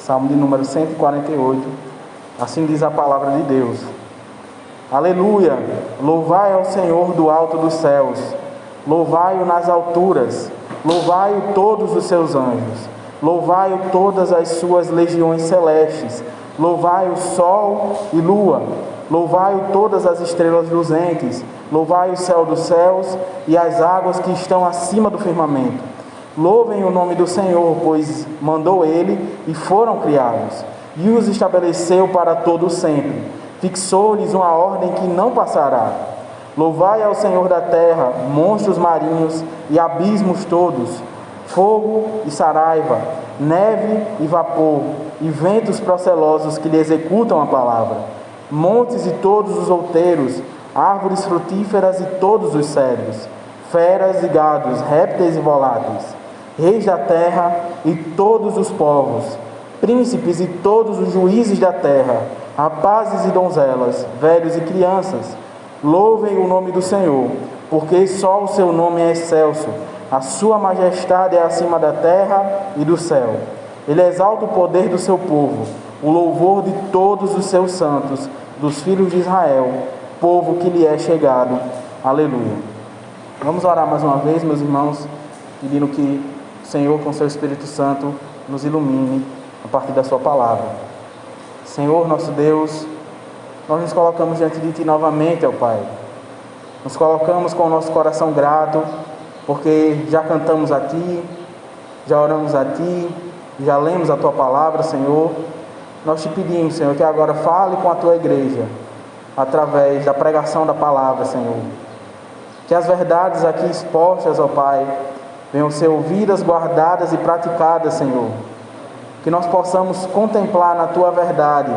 Salmo de número 148. Assim diz a palavra de Deus. Aleluia! Louvai ao Senhor do alto dos céus, louvai-o nas alturas, louvai-o todos os seus anjos, louvai-o todas as suas legiões celestes, louvai o sol e lua, louvai-o todas as estrelas luzentes, louvai o céu dos céus e as águas que estão acima do firmamento. Louvem o nome do Senhor, pois mandou ele e foram criados, e os estabeleceu para todo sempre. Fixou-lhes uma ordem que não passará. Louvai ao Senhor da terra, monstros marinhos e abismos todos, fogo e saraiva, neve e vapor, e ventos procelosos que lhe executam a palavra, montes e todos os outeiros, árvores frutíferas e todos os cedros, feras e gados, répteis e voláteis, reis da terra e todos os povos, príncipes e todos os juízes da terra, rapazes e donzelas, velhos e crianças, louvem o nome do Senhor, porque só o seu nome é excelso, a sua majestade é acima da terra e do céu. Ele exalta o poder do seu povo, o louvor de todos os seus santos, dos filhos de Israel, povo que lhe é chegado. Aleluia. Vamos orar mais uma vez, meus irmãos, pedindo que o Senhor, com seu Espírito Santo, nos ilumine a partir da sua palavra. Senhor, nosso Deus, nós nos colocamos diante de Ti novamente, ó Pai. Nos colocamos com o nosso coração grato, porque já cantamos a Ti, já oramos a Ti, já lemos a Tua palavra, Senhor. Nós Te pedimos, Senhor, que agora fale com a Tua igreja, através da pregação da palavra, Senhor. Que as verdades aqui expostas, ó Pai, venham ser ouvidas, guardadas e praticadas, Senhor. Que nós possamos contemplar na Tua verdade,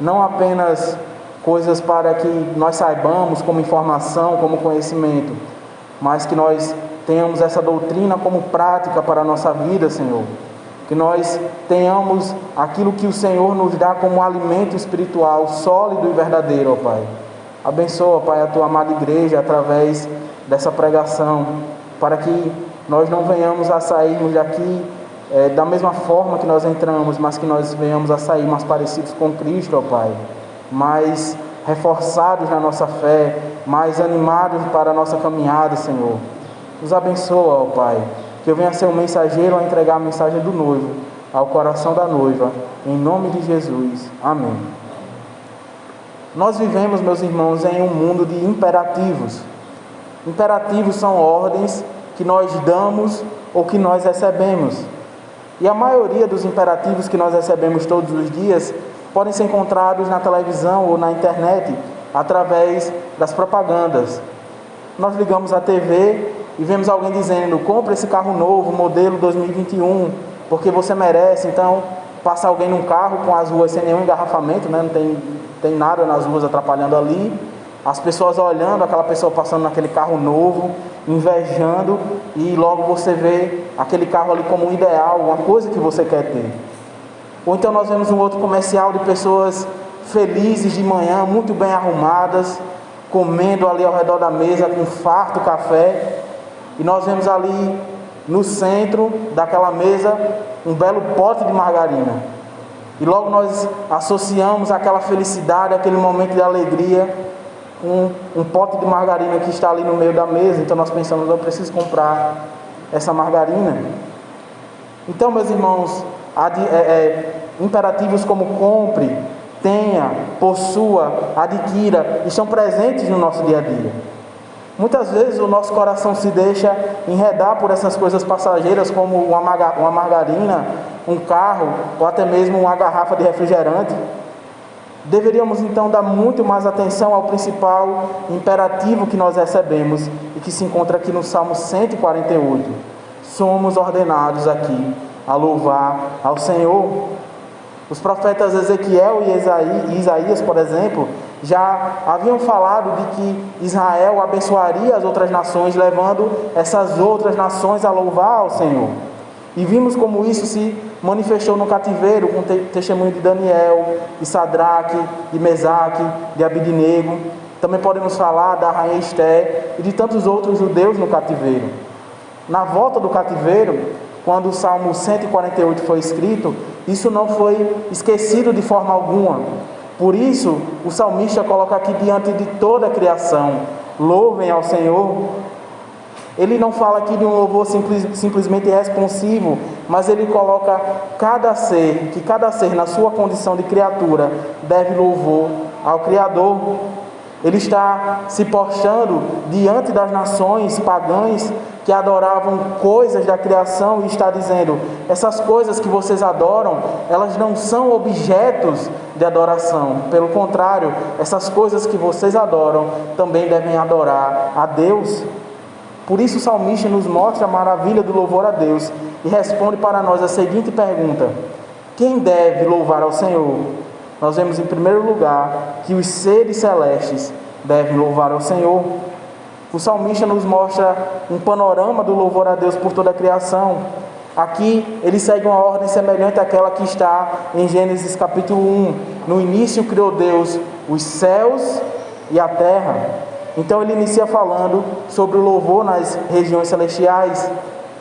não apenas coisas para que nós saibamos como informação, como conhecimento, mas que nós tenhamos essa doutrina como prática para a nossa vida, Senhor. Que nós tenhamos aquilo que o Senhor nos dá como alimento espiritual, sólido e verdadeiro, ó Pai. Abençoa, Pai, a Tua amada igreja através dessa pregação, para que nós não venhamos a sairmos daqui da mesma forma que nós entramos, mas que nós venhamos a sair mais parecidos com Cristo, ó Pai, mais reforçados na nossa fé, mais animados para a nossa caminhada, Senhor. Nos abençoa, ó Pai, que eu venha ser um mensageiro a entregar a mensagem do noivo ao coração da noiva, em nome de Jesus. Amém. Nós vivemos, meus irmãos, em um mundo de imperativos. Imperativos são ordens que nós damos ou que nós recebemos. E a maioria dos imperativos que nós recebemos todos os dias podem ser encontrados na televisão ou na internet, através das propagandas. Nós ligamos a TV e vemos alguém dizendo: compre esse carro novo, modelo 2021, porque você merece. Então, passa alguém num carro com as ruas sem nenhum engarrafamento, né? Não tem nada nas ruas atrapalhando ali. As pessoas olhando aquela pessoa passando naquele carro novo, invejando, e logo você vê aquele carro ali como um ideal, uma coisa que você quer ter. Ou então nós vemos um outro comercial de pessoas felizes de manhã, muito bem arrumadas, comendo ali ao redor da mesa com farto café, e nós vemos ali no centro daquela mesa um belo pote de margarina, e logo nós associamos aquela felicidade, aquele momento de alegria, um pote de margarina que está ali no meio da mesa. Então nós pensamos: eu preciso comprar essa margarina. Então, meus irmãos, imperativos como compre, tenha, possua, adquira, estão presentes no nosso dia a dia. Muitas vezes o nosso coração se deixa enredar por essas coisas passageiras, como uma margarina, um carro, ou até mesmo uma garrafa de refrigerante. Deveríamos então dar muito mais atenção ao principal imperativo que nós recebemos e que se encontra aqui no Salmo 148. Somos ordenados aqui a louvar ao Senhor. Os profetas Ezequiel e Isaías, por exemplo, já haviam falado de que Israel abençoaria as outras nações, levando essas outras nações a louvar ao Senhor. E vimos como isso se manifestou no cativeiro, com o testemunho de Daniel, de Sadraque, de Mesaque, de Abidnego. Também podemos falar da rainha Esté e de tantos outros judeus no cativeiro. Na volta do cativeiro, quando o Salmo 148 foi escrito, Isso não foi esquecido de forma alguma. Por isso, o salmista coloca aqui diante de toda a criação: louvem ao Senhor. Ele não fala aqui de um louvor simplesmente responsivo, mas ele coloca cada ser na sua condição de criatura deve louvor ao Criador. Ele está se postando diante das nações pagãs que adoravam coisas da criação e está dizendo: essas coisas que vocês adoram, elas não são objetos de adoração. Pelo contrário, essas coisas que vocês adoram também devem adorar a Deus. Por isso o salmista nos mostra a maravilha do louvor a Deus e responde para nós a seguinte pergunta: quem deve louvar ao Senhor? Nós vemos em primeiro lugar que os seres celestes devem louvar ao Senhor. O salmista nos mostra um panorama do louvor a Deus por toda a criação. Aqui ele segue uma ordem semelhante àquela que está em Gênesis capítulo 1. No início criou Deus os céus e a terra. Então ele inicia falando sobre o louvor nas regiões celestiais.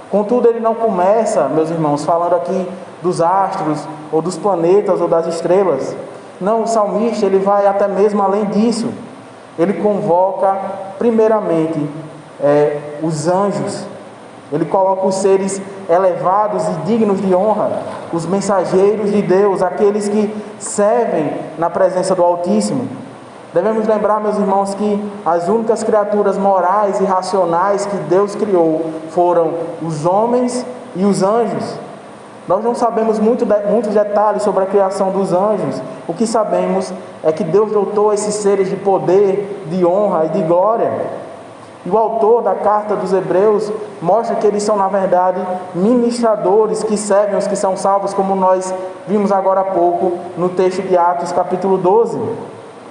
Contudo, ele não começa, meus irmãos, falando aqui dos astros, ou dos planetas, ou das estrelas. Não, o salmista ele vai até mesmo além disso. Ele convoca primeiramente os anjos. Ele coloca os seres elevados e dignos de honra, os mensageiros de Deus, aqueles que servem na presença do Altíssimo. Devemos lembrar, meus irmãos, que as únicas criaturas morais e racionais que Deus criou foram os homens e os anjos. Nós não sabemos muitos detalhes sobre a criação dos anjos. O que sabemos é que Deus dotou esses seres de poder, de honra e de glória. E o autor da carta dos Hebreus mostra que eles são, na verdade, ministradores que servem os que são salvos, como nós vimos agora há pouco no texto de Atos capítulo 12.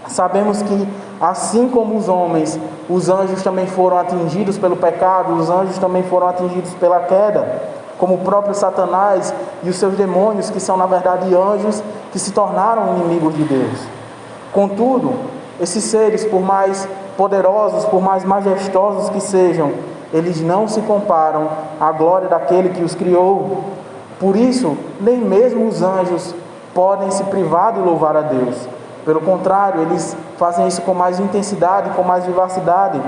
Sabemos que, assim como os homens, os anjos também foram atingidos pelo pecado, os anjos também foram atingidos pela queda, como o próprio Satanás e os seus demônios, que são na verdade anjos que se tornaram inimigos de Deus. Contudo, esses seres, por mais poderosos, por mais majestosos que sejam, eles não se comparam à glória daquele que os criou. Por isso, nem mesmo os anjos podem se privar de louvar a Deus. Pelo contrário, eles fazem isso com mais intensidade, com mais vivacidade,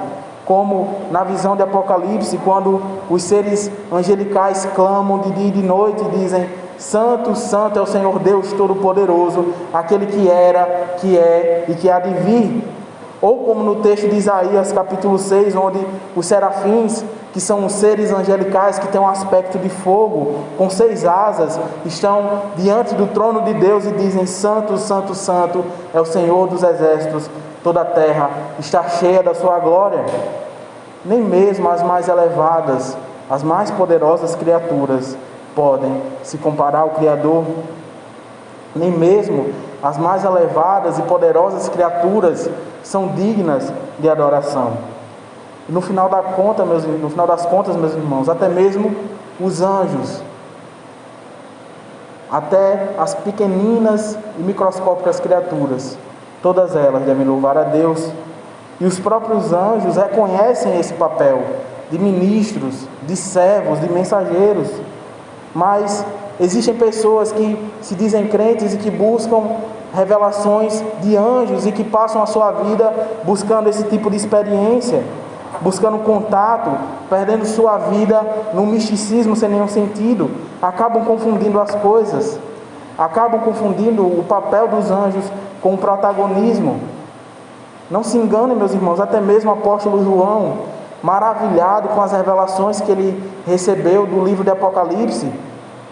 como na visão de Apocalipse, quando os seres angelicais clamam de dia e de noite e dizem: Santo, Santo é o Senhor Deus Todo-Poderoso, aquele que era, que é e que há de vir. Ou como no texto de Isaías capítulo 6, onde os serafins, que são os seres angelicais que têm um aspecto de fogo, com 6 asas, estão diante do trono de Deus e dizem: Santo, Santo, Santo é o Senhor dos exércitos, toda a terra está cheia da sua glória. Nem mesmo as mais elevadas, as mais poderosas criaturas podem se comparar ao Criador. Nem mesmo as mais elevadas e poderosas criaturas são dignas de adoração. No final das contas, meus irmãos, até mesmo os anjos, até as pequeninas e microscópicas criaturas, todas elas devem louvar a Deus. E os próprios anjos reconhecem esse papel de ministros, de servos, de mensageiros. Mas existem pessoas que se dizem crentes e que buscam revelações de anjos e que passam a sua vida buscando esse tipo de experiência, buscando contato, perdendo sua vida no misticismo sem nenhum sentido. Acabam confundindo as coisas, acabam confundindo o papel dos anjos com o protagonismo. Não se enganem, meus irmãos, até mesmo o apóstolo João, maravilhado com as revelações que ele recebeu do livro de Apocalipse,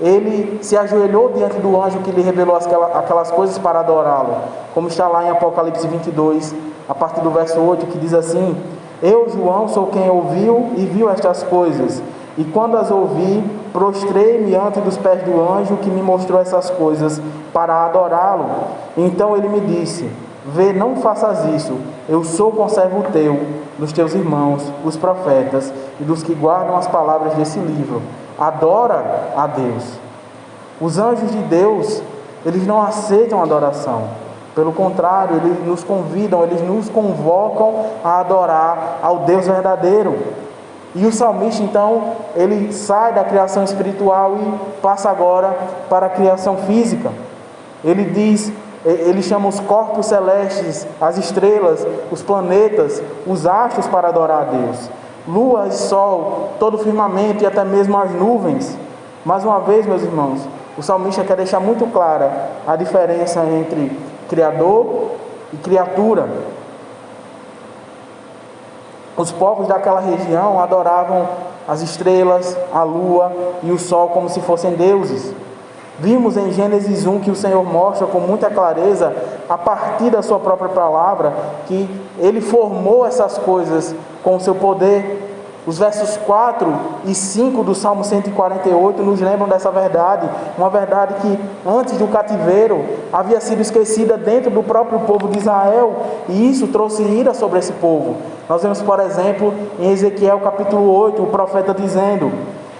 ele se ajoelhou diante do anjo que lhe revelou aquelas coisas para adorá-lo, como está lá em Apocalipse 22, a partir do verso 8, que diz assim: Eu, João, sou quem ouviu e viu estas coisas, e quando as ouvi, prostrei-me ante dos pés do anjo que me mostrou essas coisas para adorá-lo. Então ele me disse: Vê, não faças isso, eu sou conservo teu, dos teus irmãos, os profetas, e dos que guardam as palavras desse livro. Adora a Deus. Os anjos de Deus, eles não aceitam adoração. Pelo contrário, eles nos convidam, eles nos convocam a adorar ao Deus verdadeiro. E o salmista, então, ele sai da criação espiritual e passa agora para a criação física. Ele diz, ele chama os corpos celestes, as estrelas, os planetas, os astros para adorar a Deus. Lua e sol, todo o firmamento e até mesmo as nuvens. Mais uma vez, meus irmãos, o salmista quer deixar muito clara a diferença entre Criador e criatura. Os povos daquela região adoravam as estrelas, a lua e o sol como se fossem deuses. Vimos em Gênesis 1 que o Senhor mostra com muita clareza, a partir da sua própria palavra, que Ele formou essas coisas com o seu poder. Os versos 4 e 5 do Salmo 148 nos lembram dessa verdade, uma verdade que antes do cativeiro havia sido esquecida dentro do próprio povo de Israel, e isso trouxe ira sobre esse povo. Nós vemos, por exemplo, em Ezequiel capítulo 8, o profeta dizendo: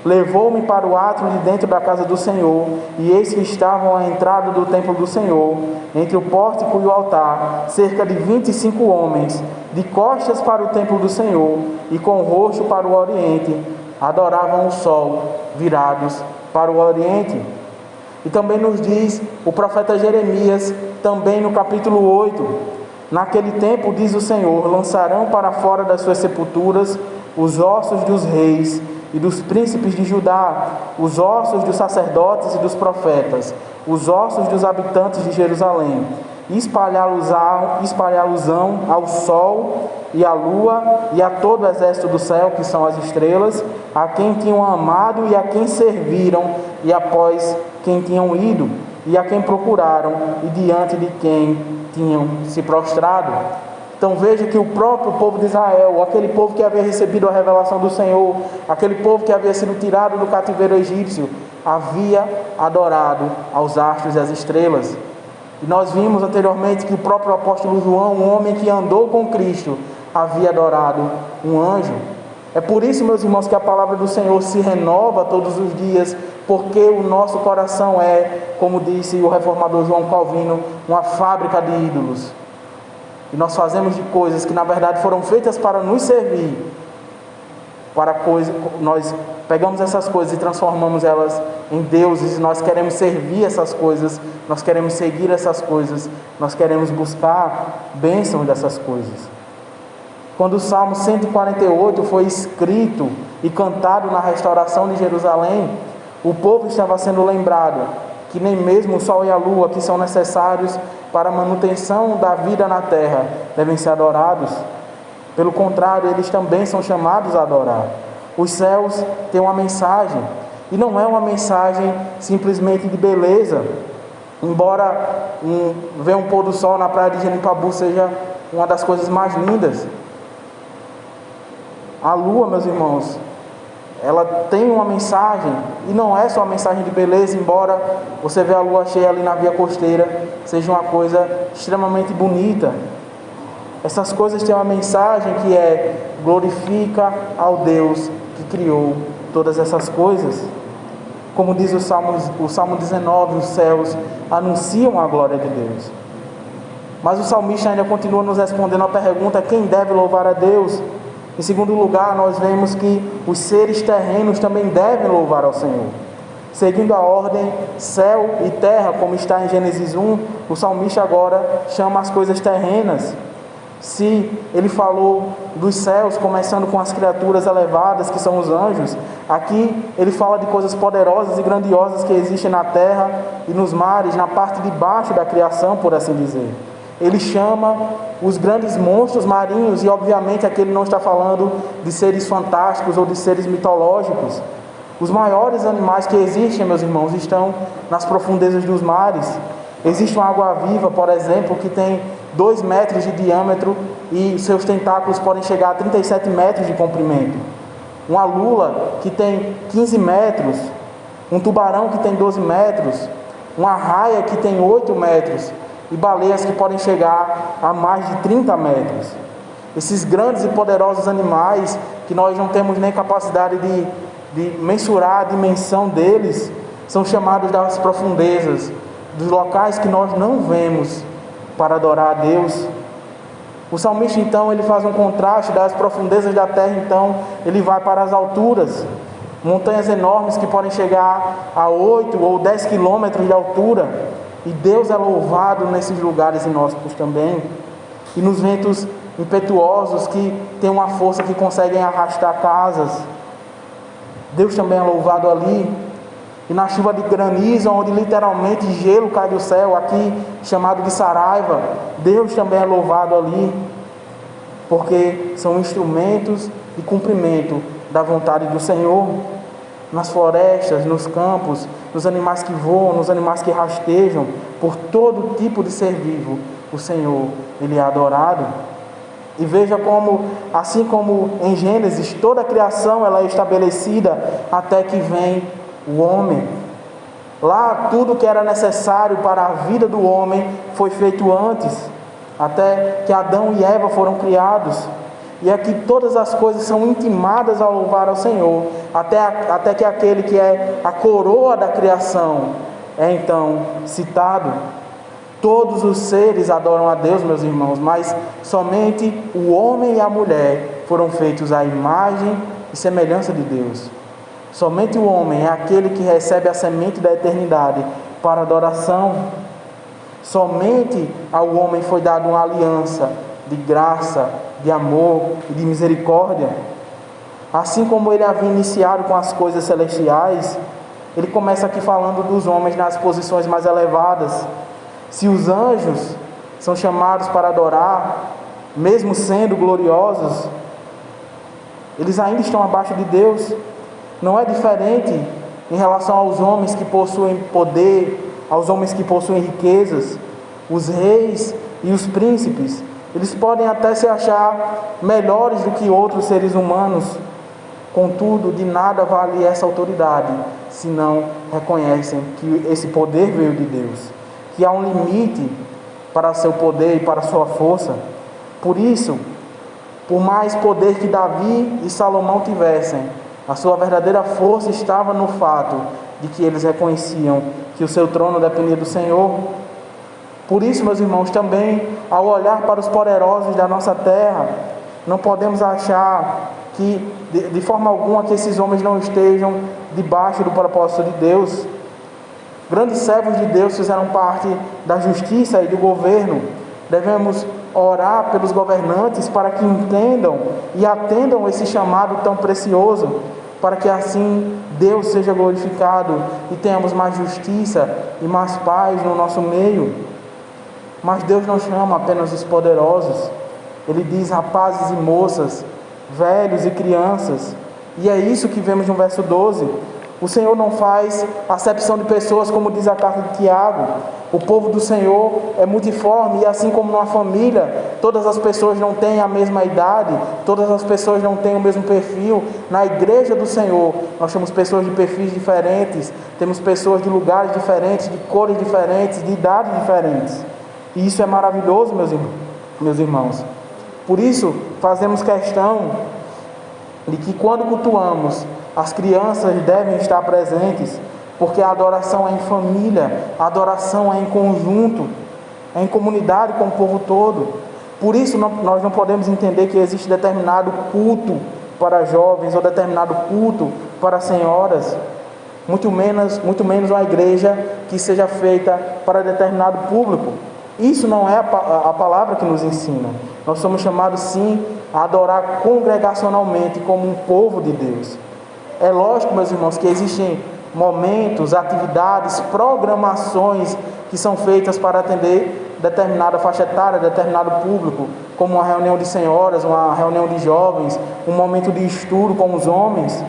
levou-me para o átrio de dentro da casa do Senhor, e eis que estavam à entrada do templo do Senhor, entre o pórtico e o altar, cerca de 25 homens, de costas para o templo do Senhor, e com o rosto para o oriente, adoravam o sol, virados para o oriente. E também nos diz o profeta Jeremias, também no capítulo 8, naquele tempo, diz o Senhor, lançarão para fora das suas sepulturas os ossos dos reis e dos príncipes de Judá, os ossos dos sacerdotes e dos profetas, os ossos dos habitantes de Jerusalém, e espalhá-los-ão ao sol e à lua e a todo o exército do céu, que são as estrelas, a quem tinham amado e a quem serviram, e após quem tinham ido, e a quem procuraram, e diante de quem tinham se prostrado. Então veja que o próprio povo de Israel, aquele povo que havia recebido a revelação do Senhor, aquele povo que havia sido tirado do cativeiro egípcio, havia adorado aos astros e às estrelas. E nós vimos anteriormente que o próprio apóstolo João, um homem que andou com Cristo, havia adorado um anjo. É por isso, meus irmãos, que a palavra do Senhor se renova todos os dias, porque o nosso coração é, como disse o reformador João Calvino, uma fábrica de ídolos. E nós fazemos de coisas que na verdade foram feitas para nos servir, nós pegamos essas coisas e transformamos elas em deuses, e nós queremos servir essas coisas, nós queremos seguir essas coisas, nós queremos buscar bênçãos dessas coisas. Quando o Salmo 148 foi escrito e cantado na restauração de Jerusalém, o povo estava sendo lembrado que nem mesmo o sol e a lua, que são necessários para a manutenção da vida na terra, devem ser adorados. Pelo contrário, eles também são chamados a adorar. Os céus têm uma mensagem, e não é uma mensagem simplesmente de beleza. Embora ver um pôr do sol na praia de Genipabu seja uma das coisas mais lindas, a lua, meus irmãos, ela tem uma mensagem, e não é só uma mensagem de beleza, embora você vê a lua cheia ali na via costeira, seja uma coisa extremamente bonita. Essas coisas têm uma mensagem que é: glorifica ao Deus que criou todas essas coisas. Como diz o Salmo 19, os céus anunciam a glória de Deus. Mas o salmista ainda continua nos respondendo a pergunta: quem deve louvar a Deus? Em segundo lugar, nós vemos que os seres terrenos também devem louvar ao Senhor. Seguindo a ordem céu e terra, como está em Gênesis 1, o salmista agora chama as coisas terrenas. Se ele falou dos céus, começando com as criaturas elevadas, que são os anjos, aqui ele fala de coisas poderosas e grandiosas que existem na terra e nos mares, na parte de baixo da criação, por assim dizer. Ele chama os grandes monstros marinhos, e obviamente aqui ele não está falando de seres fantásticos ou de seres mitológicos. Os maiores animais que existem, meus irmãos, estão nas profundezas dos mares. Existe uma água-viva, por exemplo, que tem 2 metros de diâmetro e seus tentáculos podem chegar a 37 metros de comprimento. Uma lula que tem 15 metros, um tubarão que tem 12 metros, uma arraia que tem 8 metros, e baleias que podem chegar a mais de 30 metros. Esses grandes e poderosos animais, que nós não temos nem capacidade de mensurar a dimensão deles, são chamados das profundezas, dos locais que nós não vemos para adorar a Deus. O salmista, então, ele faz um contraste das profundezas da terra, então, ele vai para as alturas, montanhas enormes que podem chegar a 8 ou 10 quilômetros de altura, e Deus é louvado nesses lugares inóspitos também, e nos ventos impetuosos que têm uma força que conseguem arrastar casas, Deus também é louvado ali. E na chuva de granizo, onde literalmente gelo cai do céu, aqui chamado de Saraiva, Deus também é louvado ali, porque são instrumentos de cumprimento da vontade do Senhor. Nas florestas, nos campos, nos animais que voam, nos animais que rastejam, por todo tipo de ser vivo, o Senhor, Ele é adorado. E veja como, assim como em Gênesis, toda a criação ela é estabelecida até que vem o homem. Lá tudo que era necessário para a vida do homem foi feito antes, até que Adão e Eva foram criados. E aqui todas as coisas são intimadas a louvar ao Senhor, até que aquele que é a coroa da criação é então citado. Todos os seres adoram a Deus, meus irmãos, mas somente o homem e a mulher foram feitos à imagem e semelhança de Deus. Somente o homem é aquele que recebe a semente da eternidade para adoração. Somente ao homem foi dada uma aliança de graça, de amor e de misericórdia. Assim como ele havia iniciado com as coisas celestiais, ele começa aqui falando dos homens nas posições mais elevadas. Se os anjos são chamados para adorar, mesmo sendo gloriosos, eles ainda estão abaixo de Deus. Não é diferente em relação aos homens que possuem poder, aos homens que possuem riquezas, os reis e os príncipes. Eles podem até se achar melhores do que outros seres humanos. Contudo, de nada vale essa autoridade, se não reconhecem que esse poder veio de Deus, que há um limite para seu poder e para sua força. Por isso, por mais poder que Davi e Salomão tivessem, a sua verdadeira força estava no fato de que eles reconheciam que o seu trono dependia do Senhor. Por isso, meus irmãos, também, ao olhar para os poderosos da nossa terra, não podemos achar que, de forma alguma, que esses homens não estejam debaixo do propósito de Deus. Grandes servos de Deus fizeram parte da justiça e do governo. Devemos orar pelos governantes para que entendam e atendam esse chamado tão precioso, para que assim Deus seja glorificado e tenhamos mais justiça e mais paz no nosso meio. Mas Deus não chama apenas os poderosos. Ele diz rapazes e moças, velhos e crianças. E é isso que vemos no verso 12. O Senhor não faz acepção de pessoas, como diz a carta de Tiago. O povo do Senhor é multiforme, e assim como numa família, todas as pessoas não têm a mesma idade, todas as pessoas não têm o mesmo perfil. Na igreja do Senhor, nós temos pessoas de perfis diferentes, temos pessoas de lugares diferentes, de cores diferentes, de idades diferentes. E isso é maravilhoso, meus irmãos. Por isso, fazemos questão de que quando cultuamos, as crianças devem estar presentes, porque a adoração é em família, a adoração é em conjunto, é em comunidade com o povo todo. Por isso nós não podemos entender que existe determinado culto para jovens ou determinado culto para senhoras, muito menos uma igreja que seja feita para determinado público. Isso não é a palavra que nos ensina. Nós somos chamados sim a adorar congregacionalmente como um povo de Deus. É lógico, meus irmãos, que existem momentos, atividades, programações que são feitas para atender determinada faixa etária, determinado público, como uma reunião de senhoras, uma reunião de jovens, um momento de estudo com os homens.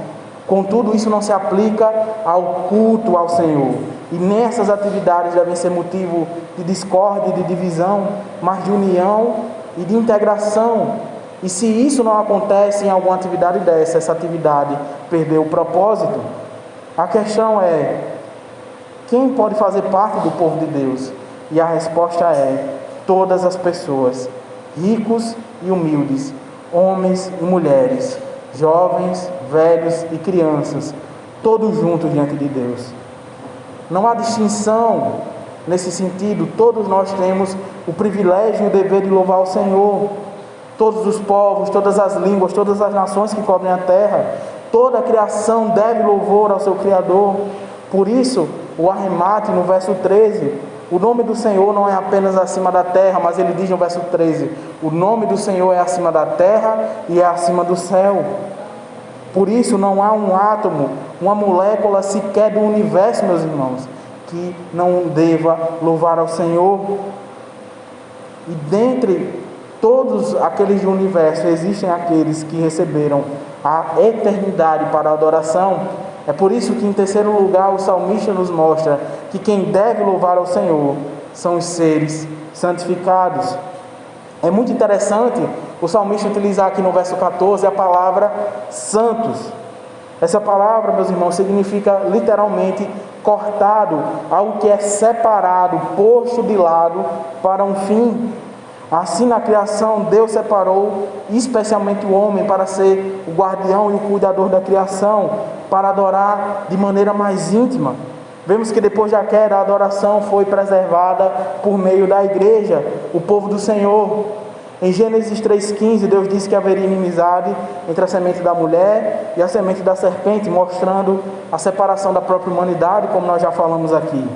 Contudo, isso não se aplica ao culto ao Senhor. E nessas atividades devem ser motivo de discórdia e de divisão, mas de união e de integração. E se isso não acontece em alguma atividade dessa, essa atividade perdeu o propósito. A questão é, quem pode fazer parte do povo de Deus? E a resposta é, todas as pessoas, ricos e humildes, homens e mulheres, jovens, velhos e crianças, todos juntos diante de Deus. Não há distinção nesse sentido, todos nós temos o privilégio e o dever de louvar o Senhor. todos os povos, todas as línguas, todas as nações que cobrem a terra. Toda a criação deve louvor ao seu Criador. Por isso, o arremate no verso 13, o nome do Senhor não é apenas acima da terra, mas ele diz no verso 13, o nome do Senhor é acima da terra e é acima do céu. Por isso não há um átomo, uma molécula sequer do universo, meus irmãos, que não deva louvar ao Senhor. E dentre todos aqueles do universo, existem aqueles que receberam a eternidade para a adoração. É por isso que, em terceiro lugar, o salmista nos mostra que quem deve louvar ao Senhor são os seres santificados. É muito interessante o salmista utilizar aqui no verso 14 a palavra santos. Essa palavra, meus irmãos, significa literalmente cortado, algo que é separado, posto de lado para um fim. Assim, na criação, Deus separou especialmente o homem para ser o guardião e o cuidador da criação, para adorar de maneira mais íntima. Vemos que depois da queda, a adoração foi preservada por meio da igreja, o povo do Senhor. Em Gênesis 3,15, Deus disse que haveria inimizade entre a semente da mulher e a semente da serpente, mostrando a separação da própria humanidade, como nós já falamos aqui.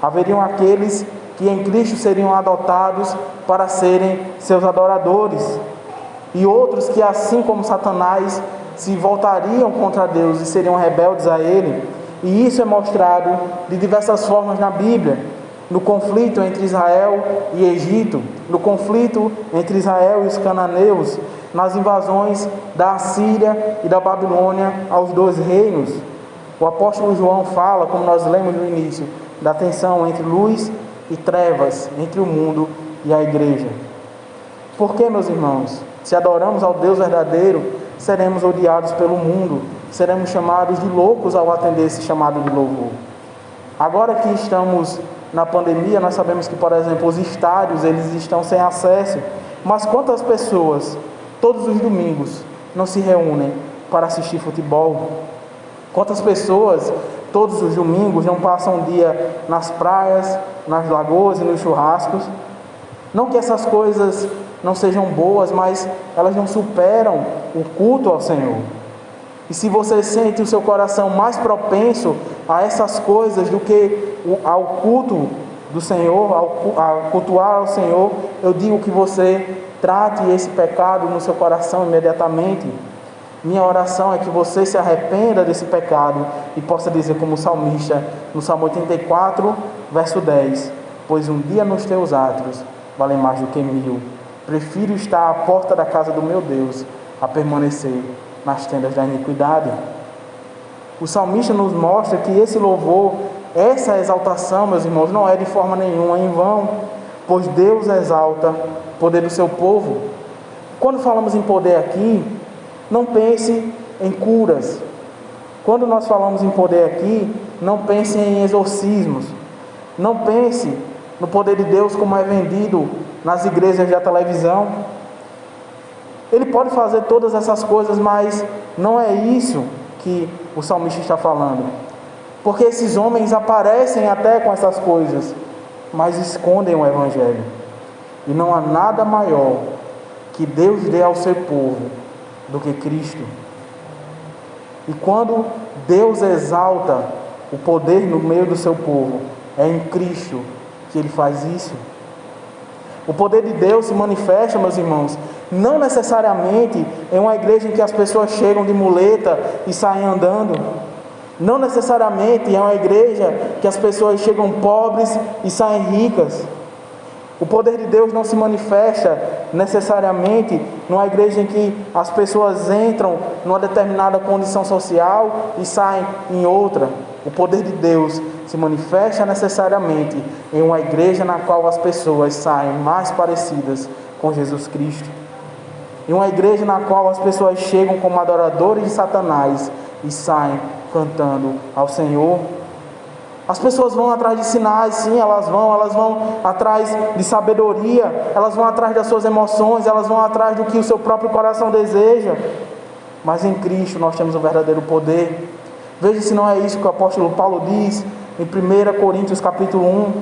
Haveriam aqueles que em Cristo seriam adotados para serem seus adoradores, e outros que, assim como Satanás, se voltariam contra Deus e seriam rebeldes a Ele. E isso é mostrado de diversas formas na Bíblia, no conflito entre Israel e Egito, no conflito entre Israel e os cananeus, nas invasões da Assíria e da Babilônia aos dois reinos. O apóstolo João fala, como nós lemos no início, da tensão entre luz e trevas, entre o mundo e a igreja. Por que, meus irmãos? Se adoramos ao Deus verdadeiro, seremos odiados pelo mundo, seremos chamados de loucos ao atender esse chamado de louvor. Agora que estamos na pandemia, nós sabemos que, por exemplo, os estádios, eles estão sem acesso, mas quantas pessoas, todos os domingos, não se reúnem para assistir futebol? Quantas pessoas, todos os domingos, não passam um dia nas praias, nas lagoas e nos churrascos? Não que essas coisas não sejam boas, mas elas não superam o culto ao Senhor. E se você sente o seu coração mais propenso a essas coisas do que ao culto do Senhor, a cultuar ao Senhor, eu digo que você trate esse pecado no seu coração imediatamente. Minha oração é que você se arrependa desse pecado e possa dizer como o salmista, no Salmo 84, verso 10, pois um dia nos teus átrios vale mais do que 1000. Prefiro estar à porta da casa do meu Deus a permanecer nas tendas da iniquidade. O salmista nos mostra que esse louvor, essa exaltação, meus irmãos, não é de forma nenhuma em vão, pois Deus exalta o poder do seu povo. Quando falamos em poder aqui, não pense em curas. Quando nós falamos em poder aqui, não pense em exorcismos. Não pense no poder de Deus como é vendido nas igrejas da televisão. Ele pode fazer todas essas coisas, mas não é isso que o salmista está falando. Porque esses homens aparecem até com essas coisas, mas escondem o Evangelho. E não há nada maior que Deus dê ao seu povo do que Cristo. E quando Deus exalta o poder no meio do seu povo, é em Cristo que Ele faz isso. O poder de Deus se manifesta, meus irmãos, não necessariamente em uma igreja em que as pessoas chegam de muleta e saem andando. Não necessariamente em uma igreja que as pessoas chegam pobres e saem ricas. O poder de Deus não se manifesta necessariamente numa igreja em que as pessoas entram numa determinada condição social e saem em outra. O poder de Deus se manifesta necessariamente em uma igreja na qual as pessoas saem mais parecidas com Jesus Cristo. Em uma igreja na qual as pessoas chegam como adoradores de Satanás e saem cantando ao Senhor. As pessoas vão atrás de sinais, sim, elas vão atrás de sabedoria, elas vão atrás das suas emoções, elas vão atrás do que o seu próprio coração deseja. Mas em Cristo nós temos o verdadeiro poder. Veja se não é isso que o apóstolo Paulo diz em 1 Coríntios capítulo 1.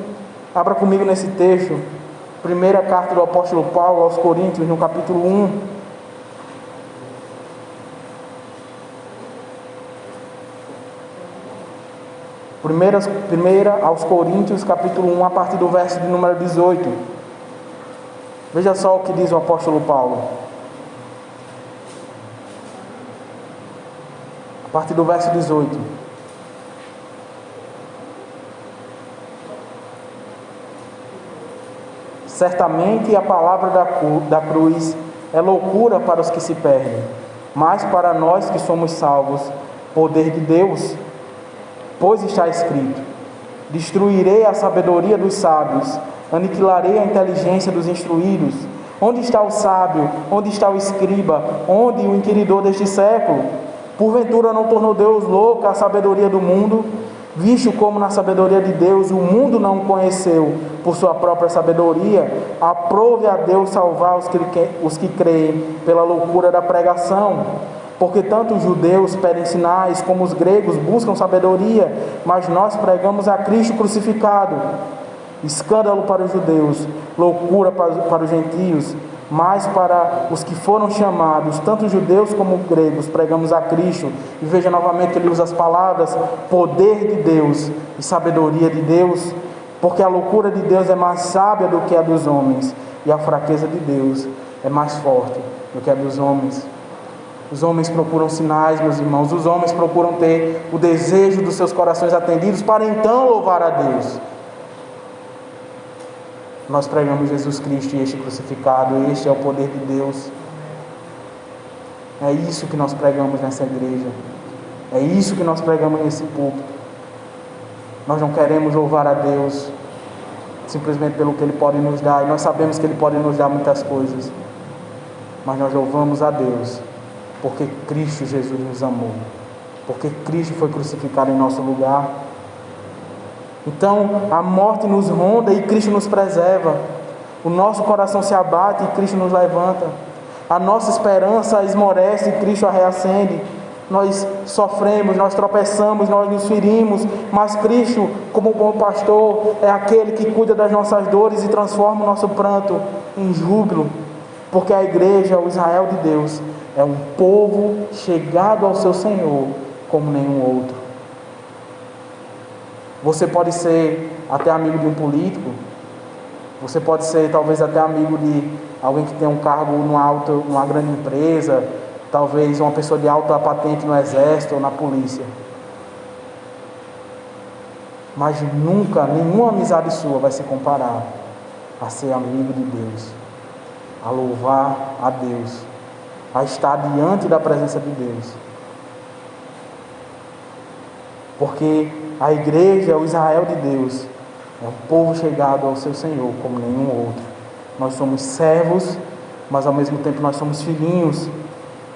Abra comigo nesse texto. Primeira carta do apóstolo Paulo aos Coríntios, no capítulo 1. Primeira aos Coríntios, capítulo 1, a partir do verso de número 18. Veja só o que diz o apóstolo Paulo. A partir do verso 18. Certamente a palavra da cruz é loucura para os que se perdem, mas para nós que somos salvos, poder de Deus. Pois está escrito: destruirei a sabedoria dos sábios, aniquilarei a inteligência dos instruídos. Onde está o sábio? Onde está o escriba? Onde o inquiridor deste século? Porventura não tornou Deus louca a sabedoria do mundo? Visto como na sabedoria de Deus o mundo não conheceu por sua própria sabedoria, aprove a Deus salvar os que creem pela loucura da pregação. Porque tanto os judeus pedem sinais, como os gregos buscam sabedoria, mas nós pregamos a Cristo crucificado. Escândalo para os judeus, loucura para os gentios, mas para os que foram chamados, tanto judeus como gregos, pregamos a Cristo. E veja novamente que ele usa as palavras poder de Deus e sabedoria de Deus, porque a loucura de Deus é mais sábia do que a dos homens, e a fraqueza de Deus é mais forte do que a dos homens. Os homens procuram sinais, meus irmãos, os homens procuram ter o desejo dos seus corações atendidos para então louvar a Deus. Nós pregamos Jesus Cristo e este crucificado, este é o poder de Deus. É isso que nós pregamos nessa igreja, é isso que nós pregamos nesse púlpito. Nós não queremos louvar a Deus simplesmente pelo que Ele pode nos dar, e nós sabemos que Ele pode nos dar muitas coisas, mas nós louvamos a Deus porque Cristo Jesus nos amou, porque Cristo foi crucificado em nosso lugar. Então a morte nos ronda e Cristo nos preserva, o nosso coração se abate e Cristo nos levanta, a nossa esperança esmorece e Cristo a reacende. Nós sofremos, nós tropeçamos, nós nos ferimos, mas Cristo, como bom pastor, é aquele que cuida das nossas dores e transforma o nosso pranto em júbilo, porque a igreja, o Israel de Deus, é um povo chegado ao seu Senhor como nenhum outro. Você pode ser até amigo de um político, você pode ser talvez até amigo de alguém que tem um cargo numa grande empresa, talvez uma pessoa de alta patente no exército ou na polícia. Mas nunca, nenhuma amizade sua vai se comparar a ser amigo de Deus, a louvar a Deus, a estar diante da presença de Deus. Porque a igreja, o Israel de Deus, é um povo chegado ao seu Senhor como nenhum outro. Nós somos servos, mas ao mesmo tempo nós somos filhinhos.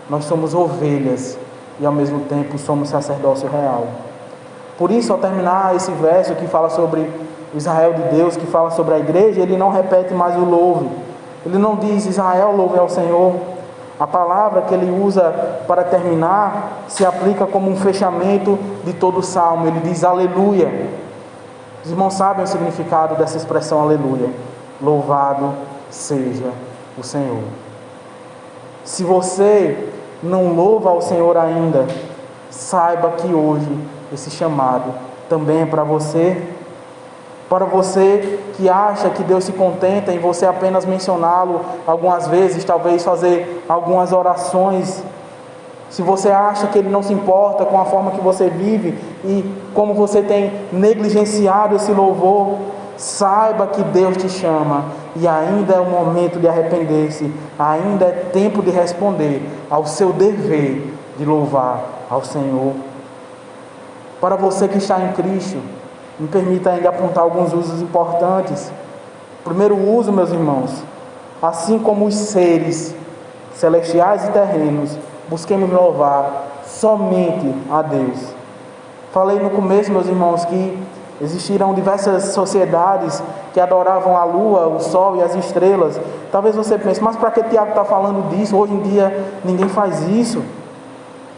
Nós somos ovelhas e ao mesmo tempo somos sacerdócio real. Por isso, ao terminar esse verso que fala sobre o Israel de Deus, que fala sobre a igreja, ele não repete mais o louve. Ele não diz Israel louve ao Senhor. A palavra que ele usa para terminar se aplica como um fechamento de todo o salmo. Ele diz aleluia. Os irmãos sabem o significado dessa expressão aleluia. Louvado seja o Senhor. Se você não louva ao Senhor ainda, saiba que hoje esse chamado também é para você. Para você que acha que Deus se contenta em você apenas mencioná-lo algumas vezes, talvez fazer algumas orações. Se você acha que Ele não se importa com a forma que você vive e como você tem negligenciado esse louvor, saiba que Deus te chama e ainda é o momento de arrepender-se, ainda é tempo de responder ao seu dever de louvar ao Senhor. Para você que está em Cristo, me permita ainda apontar alguns usos importantes. Primeiro uso, meus irmãos, assim como os seres celestiais e terrenos, busquemos louvar somente a Deus. Falei no começo, meus irmãos, que existiram diversas sociedades que adoravam a lua, o sol e as estrelas. Talvez você pense, mas para que Tiago está falando disso? Hoje em dia ninguém faz isso.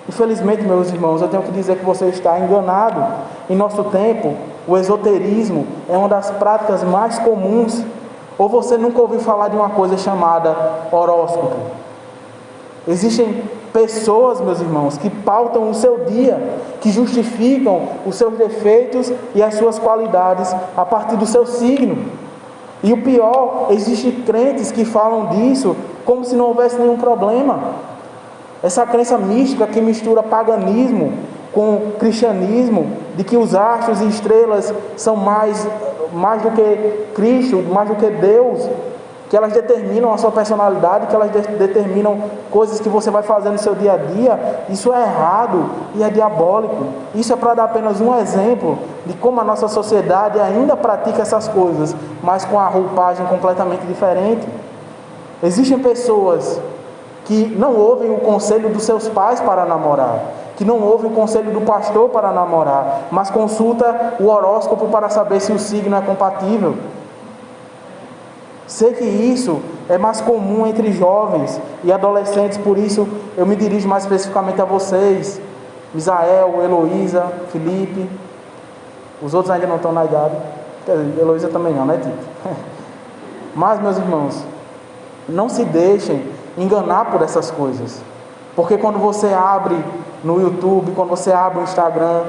Infelizmente, meus irmãos, eu tenho que dizer que você está enganado. Em nosso tempo, o esoterismo é uma das práticas mais comuns. Ou você nunca ouviu falar de uma coisa chamada horóscopo? Existem pessoas, meus irmãos, que pautam o seu dia, que justificam os seus defeitos e as suas qualidades a partir do seu signo. E o pior, existem crentes que falam disso como se não houvesse nenhum problema. Essa crença mística que mistura paganismo com cristianismo, de que os astros e estrelas são mais do que Cristo, mais do que Deus, que elas determinam a sua personalidade, que elas determinam coisas que você vai fazer no seu dia a dia. Isso é errado e é diabólico. Isso é para dar apenas um exemplo de como a nossa sociedade ainda pratica essas coisas, mas com a roupagem completamente diferente. Existem pessoas que não ouvem o conselho dos seus pais para namorar, que não ouvem o conselho do pastor para namorar, mas consulta o horóscopo para saber se o signo é compatível. Sei que isso é mais comum entre jovens e adolescentes, por isso eu me dirijo mais especificamente a vocês, Misael, Heloísa, Felipe. Os outros ainda não estão na idade. Heloísa também não, né, Tito? Mas, meus irmãos, não se deixem enganar por essas coisas, porque quando você abre no YouTube, quando você abre o Instagram,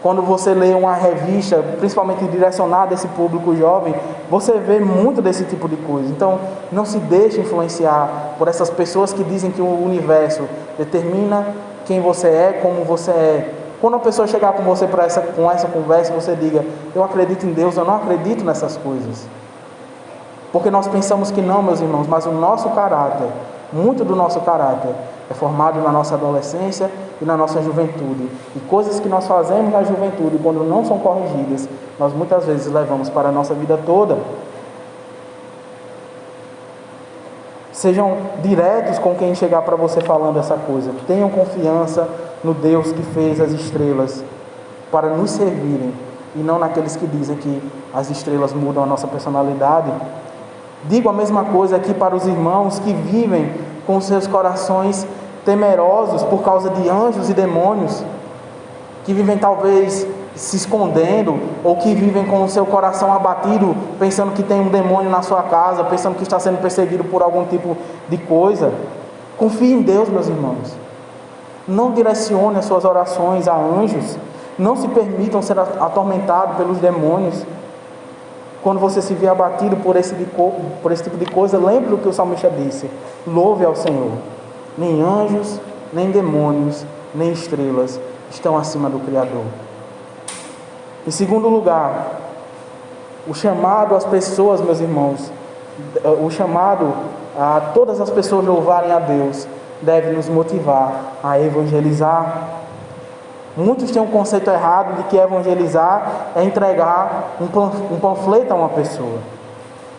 quando você lê uma revista, principalmente direcionada a esse público jovem, você vê muito desse tipo de coisa. Então, não se deixe influenciar por essas pessoas que dizem que o universo determina quem você é, como você é. Quando uma pessoa chegar com você com essa conversa, você diga: eu acredito em Deus, eu não acredito nessas coisas. Porque nós pensamos que não, meus irmãos, mas o nosso caráter, muito do nosso caráter, é formado na nossa adolescência e na nossa juventude. E coisas que nós fazemos na juventude, quando não são corrigidas, nós muitas vezes levamos para a nossa vida toda. Sejam diretos com quem chegar para você falando essa coisa. Tenham confiança no Deus que fez as estrelas para nos servirem, e não naqueles que dizem que as estrelas mudam a nossa personalidade. Digo a mesma coisa aqui para os irmãos que vivem com seus corações temerosos por causa de anjos e demônios, que vivem talvez se escondendo, ou que vivem com o seu coração abatido, pensando que tem um demônio na sua casa, pensando que está sendo perseguido por algum tipo de coisa. Confie em Deus, meus irmãos. Não direcione as suas orações a anjos. Não se permitam ser atormentados pelos demônios. Quando você se vê abatido por esse tipo de coisa, lembre o que o salmista disse: louve ao Senhor. Nem anjos, nem demônios, nem estrelas estão acima do Criador. Em segundo lugar, o chamado às pessoas, meus irmãos, o chamado a todas as pessoas louvarem a Deus, deve nos motivar a evangelizar. Muitos têm um conceito errado de que evangelizar é entregar um panfleto a uma pessoa.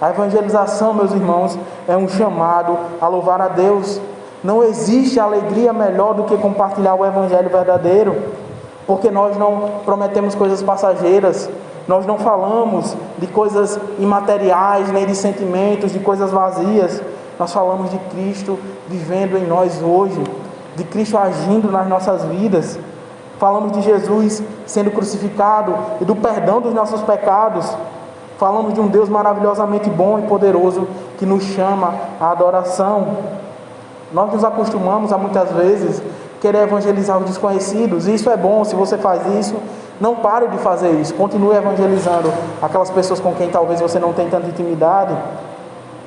A evangelização, meus irmãos, é um chamado a louvar a Deus. Não existe alegria melhor do que compartilhar o evangelho verdadeiro, porque nós não prometemos coisas passageiras, nós não falamos de coisas imateriais, nem de sentimentos, de coisas vazias. Nós falamos de Cristo vivendo em nós hoje, de Cristo agindo nas nossas vidas. Falamos de Jesus sendo crucificado e do perdão dos nossos pecados. Falamos de um Deus maravilhosamente bom e poderoso que nos chama à adoração. Nós nos acostumamos a muitas vezes querer evangelizar os desconhecidos, e isso é bom. Se você faz isso, não pare de fazer isso. Continue evangelizando aquelas pessoas com quem talvez você não tenha tanta intimidade.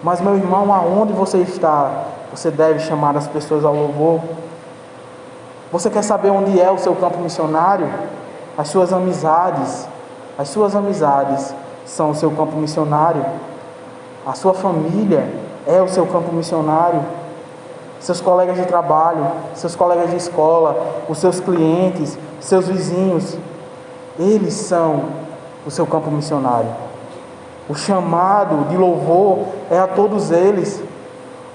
Mas, meu irmão, aonde você está, você deve chamar as pessoas ao louvor. Você quer saber onde é o seu campo missionário? As suas amizades são o seu campo missionário. A sua família é o seu campo missionário. Seus colegas de trabalho, seus colegas de escola, os seus clientes, seus vizinhos, eles são o seu campo missionário. O chamado de louvor é a todos eles.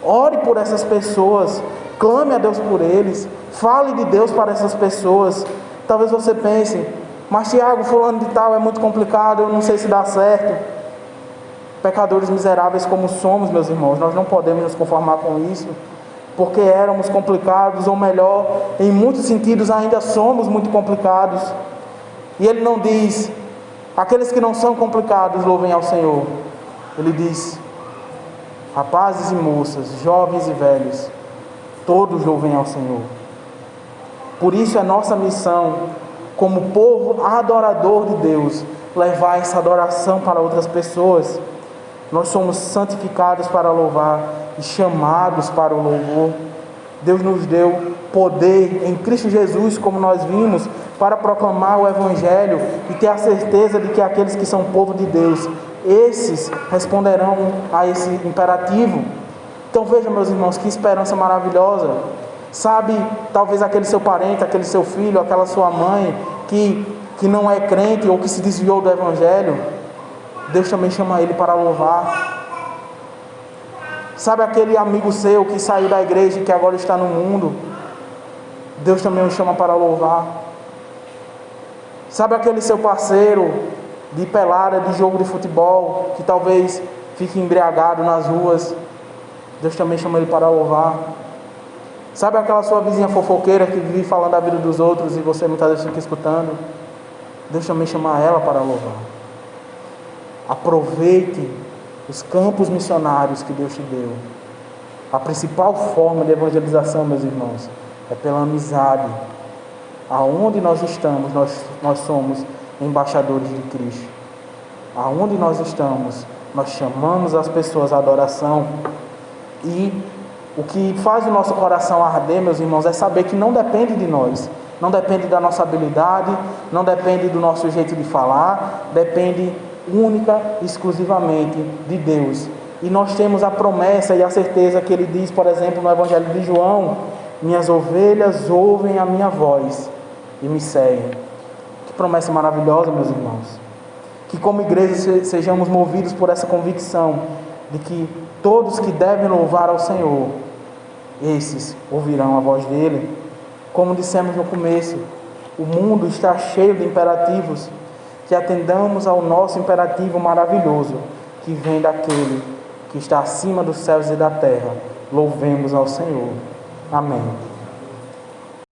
Ore por essas pessoas, clame a Deus por eles, fale de Deus para essas pessoas. Talvez você pense: mas Tiago, fulano de tal é muito complicado, eu não sei se dá certo. Pecadores miseráveis como somos, meus irmãos, nós não podemos nos conformar com isso, porque éramos complicados, ou melhor, em muitos sentidos ainda somos muito complicados. E ele não diz: aqueles que não são complicados louvem ao Senhor. Ele diz: rapazes e moças, jovens e velhos, todos louvem ao Senhor. Por isso é nossa missão, como povo adorador de Deus, levar essa adoração para outras pessoas. Nós somos santificados para louvar e chamados para o louvor. Deus nos deu poder em Cristo Jesus, como nós vimos, para proclamar o Evangelho e ter a certeza de que aqueles que são povo de Deus, esses responderão a esse imperativo. Então veja, meus irmãos, que esperança maravilhosa. Sabe, talvez aquele seu parente, aquele seu filho, aquela sua mãe que não é crente ou que se desviou do Evangelho, Deus também chama ele para louvar. Sabe aquele amigo seu que saiu da igreja e que agora está no mundo, Deus também o chama para louvar. Sabe aquele seu parceiro de pelada, de jogo de futebol, que talvez fique embriagado nas ruas, Deus também chama ele para louvar. Sabe aquela sua vizinha fofoqueira que vive falando da vida dos outros e você muitas vezes fica escutando, Deus também chama ela para louvar. Aproveite os campos missionários que Deus te deu. A principal forma de evangelização, meus irmãos, é pela amizade. Aonde nós estamos, nós somos embaixadores de Cristo. Aonde nós estamos, nós chamamos as pessoas à adoração. E o que faz o nosso coração arder, meus irmãos, é saber que não depende de nós, não depende da nossa habilidade, não depende do nosso jeito de falar, depende única e exclusivamente de Deus. E nós temos a promessa e a certeza que Ele diz, por exemplo, no Evangelho de João: minhas ovelhas ouvem a minha voz e me seguem. Que promessa maravilhosa, meus irmãos. Que como igreja sejamos movidos por essa convicção de que todos que devem louvar ao Senhor, esses ouvirão a voz dEle. Como dissemos no começo, o mundo está cheio de imperativos. Que atendamos ao nosso imperativo maravilhoso, que vem daquele que está acima dos céus e da terra. Louvemos ao Senhor. Amém.